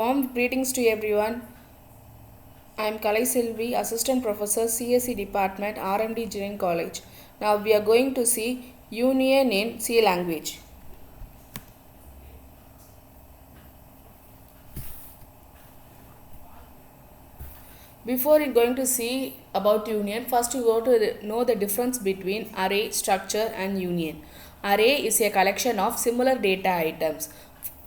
Warm greetings to everyone. I am Kalai Selvi, Assistant Professor, CSE Department, RMD Engineering College. Now we are going to see union in C language. Before we going to see about union, first you go to know the difference between array, structure and union. Array is a collection of similar data items.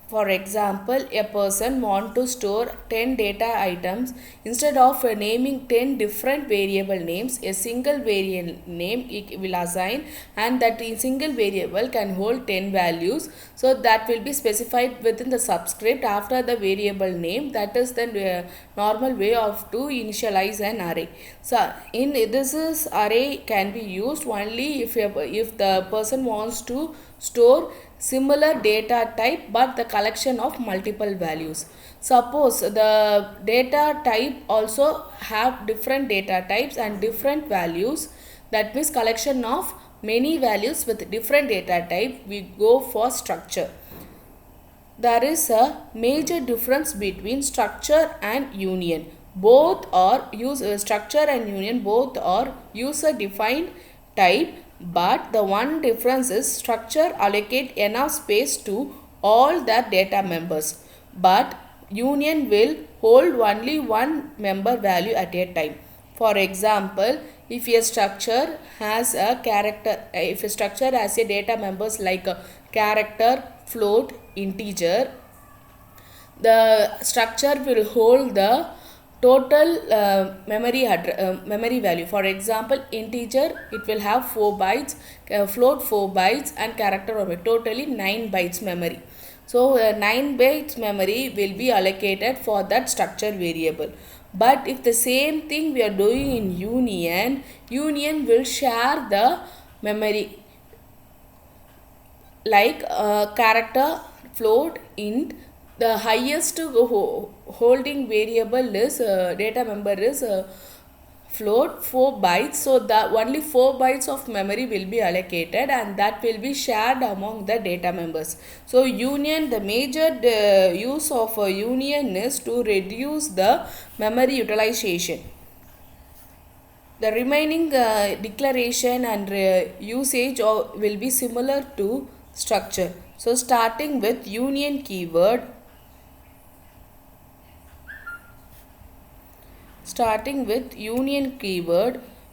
For example, a person want to store 10 data items. Instead of naming 10 different variable names, a single variable name it will assign, and that single variable can hold 10 values. So that will be specified within the subscript after the variable name. That is the normal way of to initialize an array. So in this is array can be used only if the person wants to store similar data type but the collection of multiple values. Suppose the data type also have different data types and different values, that means collection of many values with different data type, we go for structure. There is a major difference between structure and union. Both are structure and union both are user defined type, but the one difference is structure allocate enough space to all the data members, but union will hold only one member value at a time. For example, if a structure has a data members like a character, float, integer, the structure will hold the total memory value. For example, integer it will have 4 bytes, float 4 bytes and character totally 9 bytes memory. So 9 bytes memory will be allocated for that structure variable. But if the same thing we are doing in union will share the memory like character, float, int. The highest holding variable is data member is float 4 bytes, so that only 4 bytes of memory will be allocated and that will be shared among the data members. So union, the major use of union is to reduce the memory utilization. The remaining declaration and usage will be similar to structure. So starting with union keyword,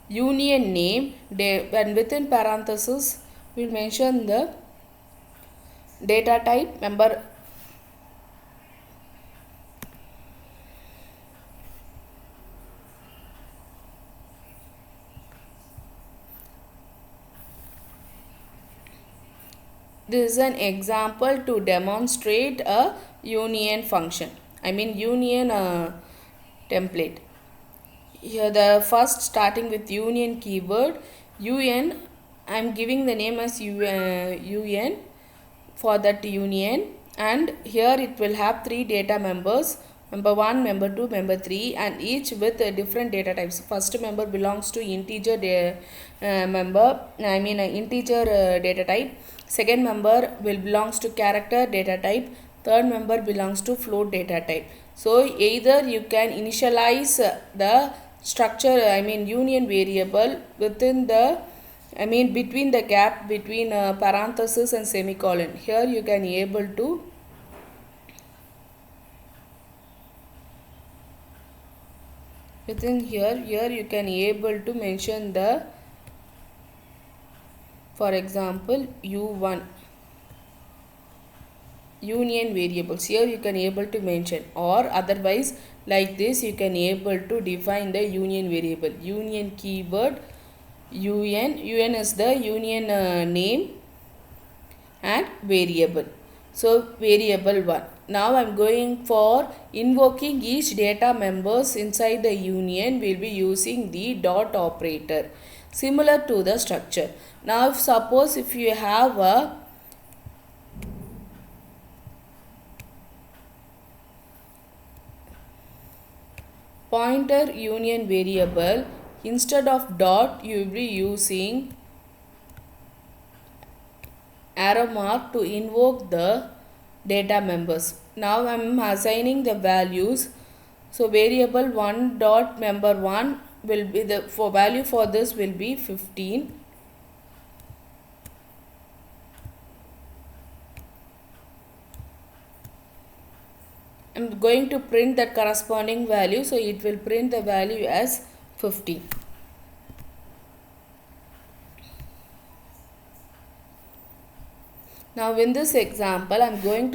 union name, and within parenthesis we will mention the data type member. This is an example to demonstrate a union function. Union template. Here the first starting with union keyword, un, I am giving the name as un for that union, and here it will have 3 data members, member 1, member 2, member 3, and each with different data types. First member belongs to integer integer data type. Second member will belongs to character data type. Third member belongs to float data type. So either you can initialize the structure union variable within the between the gap between parenthesis and semicolon. Here you can able to within here you can able to mention the, for example, u1 union variables. Here you can able to mention, or otherwise like this you can able to define the union variable. Union keyword un is the union name and variable. So variable 1. Now I am going for invoking each data members inside the union. We will be using the dot operator similar to the structure. Now suppose if you have a pointer union variable, instead of dot you will be using arrow mark to invoke the data members. now I am assigning the values. So variable 1 dot member 1 will be the for value for this will be 15. I am going to print that corresponding value, so it will print the value as 15. Now in this example, I am going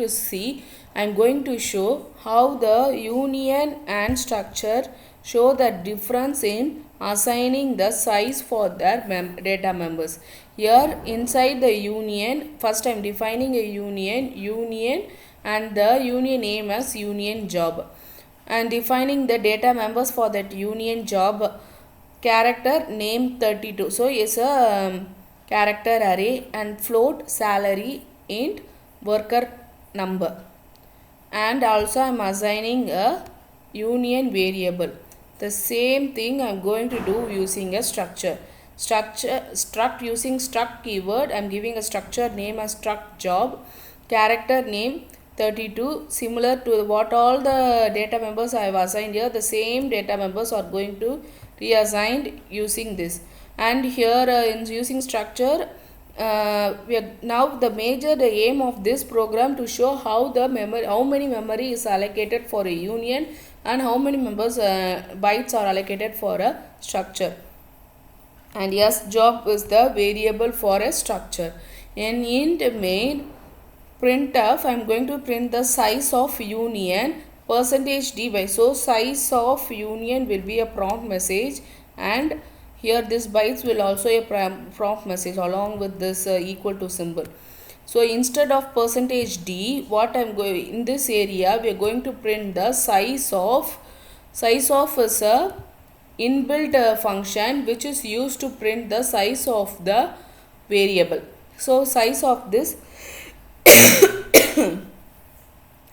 to show how the union and structure show the difference in assigning the size for their data members. Here inside the union, first I am defining a union and the union name as union job, and defining the data members for that union job. Character name 32, so is a character array, and float salary int worker number, and also I am assigning a union variable. The same thing I am going to do using a struct using struct keyword. I am giving a structure name as struct job, character name 32, similar to what all the data members I have assigned here. The same data members are going to reassigned using this. And here in using structure, we are now the aim of this program to show how many memory is allocated for a union and how many bytes are allocated for a structure. And yes, job is the variable for a structure. In int main printf, I am going to print the size of union %dy. So size of union will be a prompt message, and here this bytes will also a prompt message along with this equal to symbol. So instead of %d, what I am going in this area, we are going to print the size of is a inbuilt function which is used to print the size of the variable. So size of this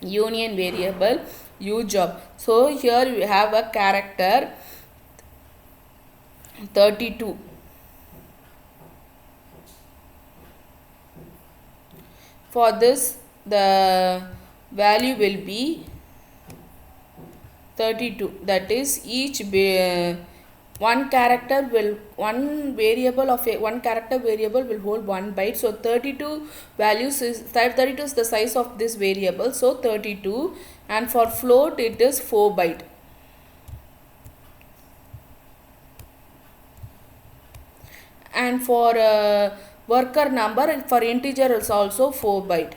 union variable ujob. So here we have a character 32. For this the value will be 32. That is each one character will one character variable will hold 1 byte. So 32 values is 32 is the size of this variable, so 32, and for float it is 4 byte. And for worker number, for integer is also 4 byte.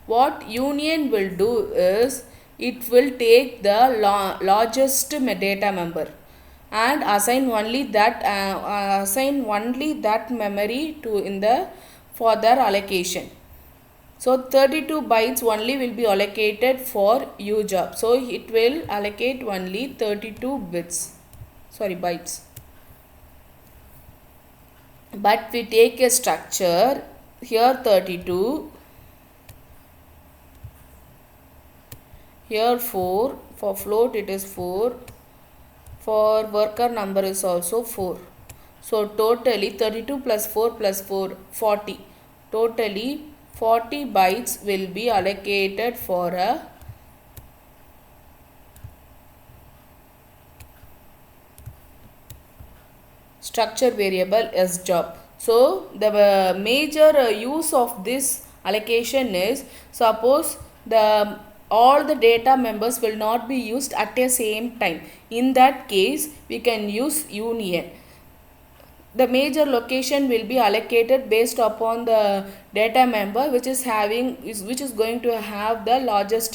What union will do is it will take the largest data member and assign only that memory to for their allocation. So 32 bytes only will be allocated for ujob. So it will allocate only 32 bytes. But we take a structure here 32. Here 4, for float it is 4, for worker number is also 4. So totally 32 plus 4 plus 4, 40. Totally 40 bytes will be allocated for a structure variable as job. So the major use of this allocation is, suppose all the data members will not be used at the same time. In that case, we can use union. The major location will be allocated based upon the data member which is going to have the largest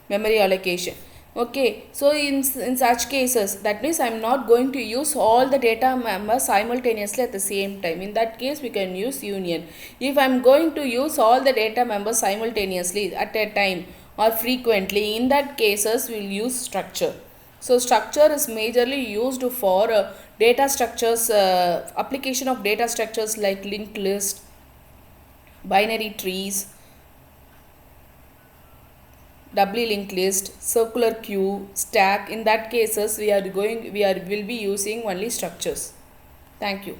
memory allocation. Okay, so in such cases, that means I am not going to use all the data members simultaneously at the same time. In that case, we can use union. If I am going to use all the data members simultaneously at a time or frequently, in that cases we will use structure. So structure is majorly used for data structures, application of data structures like linked list, binary trees, doubly linked list, circular queue, stack. In that cases we will be using only structures. Thank you.